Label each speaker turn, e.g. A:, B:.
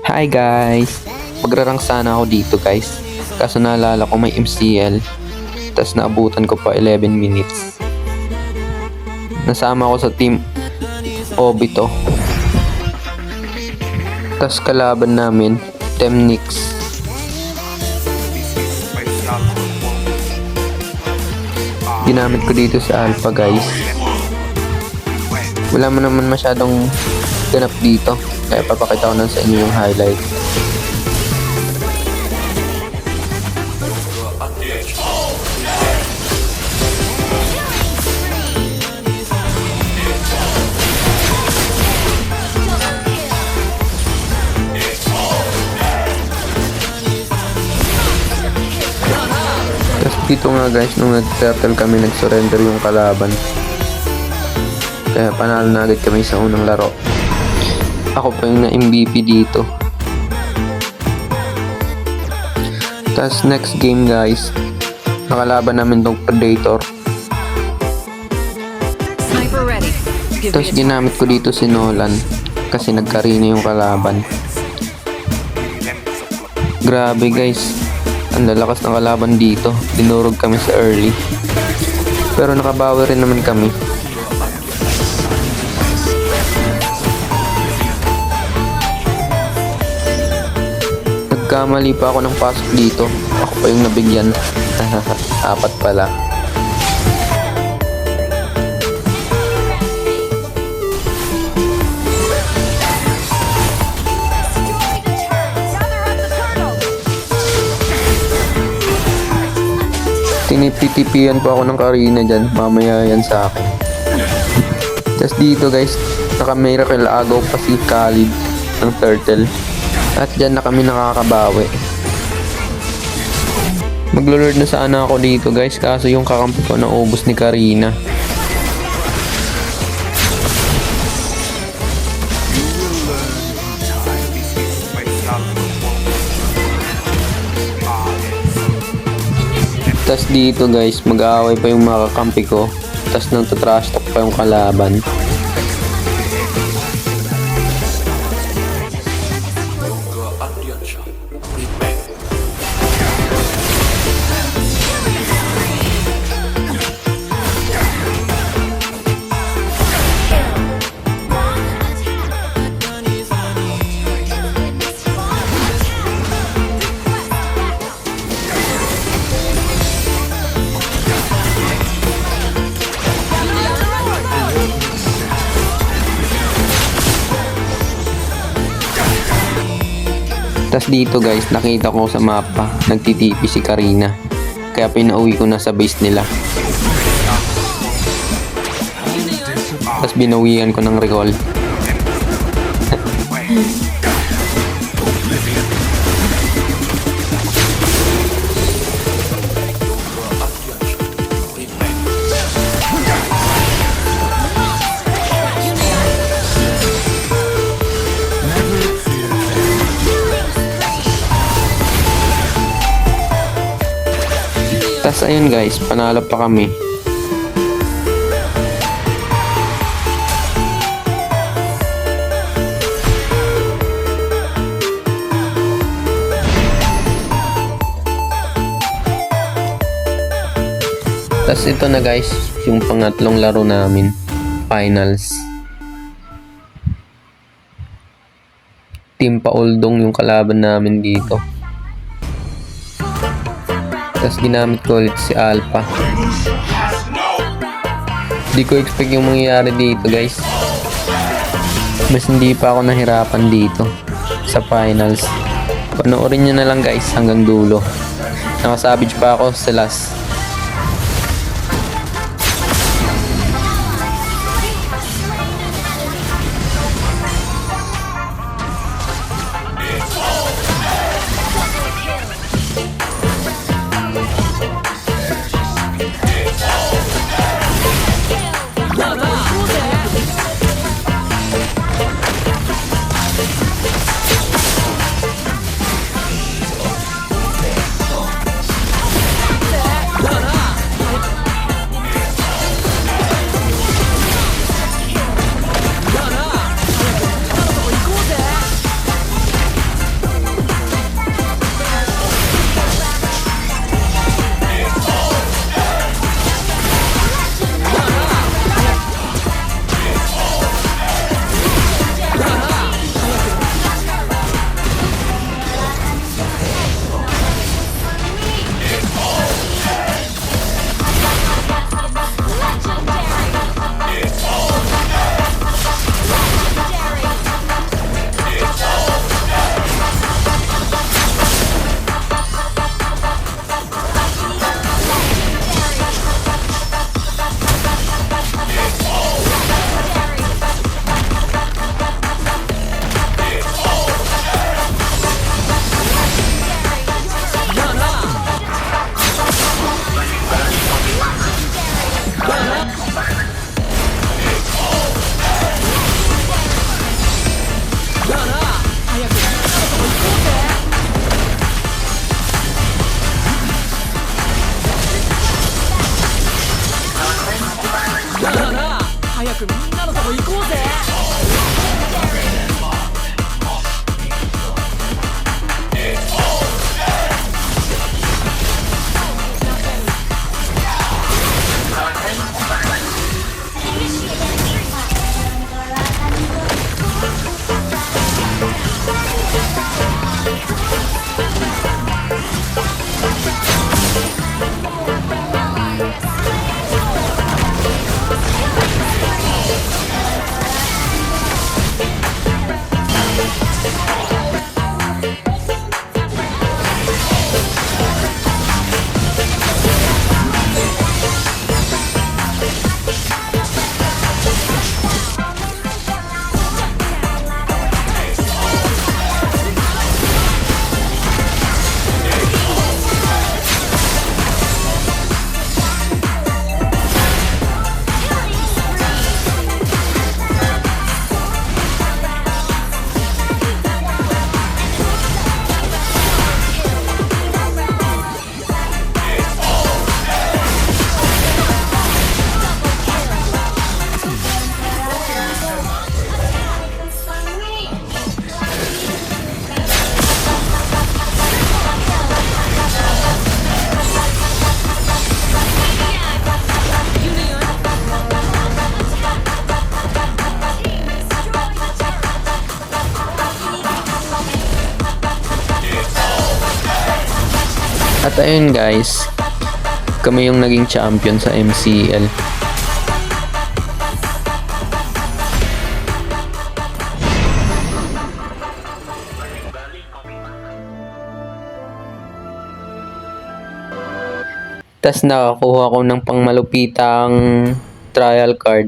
A: Hi guys! Magrarang sana ako dito guys. Kaso naalala ko may MCL. Tas naabutan ko pa 11 minutes. Nasama ako sa team Obito. Tas kalaban namin, Temnix. Ginamit ko dito sa Alpha guys. Wala mo naman masyadong ganap dito. Kaya papakita ko na sa inyo yung highlight. Tapos dito nga guys, nung nag-turtle kami, nag-surrender yung kalaban. Kaya panalo na agad kami sa unang laro. Ako pa yung na-MVP dito. Tapos next game guys, nakalaban namin tong Predator. Tapos ginamit ko dito si Nolan kasi nagkarina yung kalaban. Grabe guys, ang lalakas ng kalaban dito. Dinurog kami sa early. Pero nakabawi rin naman kami. Nagkamali pa ako ng pasok dito. Ako pa yung nabigyan. Apat pala. Tinipitipian pa ako ng Karina dyan. Mamaya yan sa akin. Tapos dito guys, naka-miracle agaw pa si Khalid ng turtle. At dyan na kami nakakabawi. Maglo-lord na sana ako dito guys, kaso yung kakampi ko naubos ni Karina. Tas dito guys, mag-aaway pa yung mga kakampi ko. Tas nang trash talk pa yung kalaban. Tas dito guys, nakita ko sa mapa, nagtitipi si Karina. Kaya pinauwi ko na sa base nila. Tas binawian ko ng recall. Tas ayun guys, panalo pa kami. Tas ito na guys, yung pangatlong laro namin, finals. Team Pauldong yung kalaban namin dito. Tapos ginamit ko ulit si Alpha. Hindi ko expect yung mangyayari dito guys. Mas hindi pa ako nahirapan dito sa finals. Panoorin nyo na lang guys hanggang dulo. Nakasabage pa ako sa last. At ayun guys, kami yung naging champion sa MCL. Tas nakakuha ko ng pangmalupitang trial card.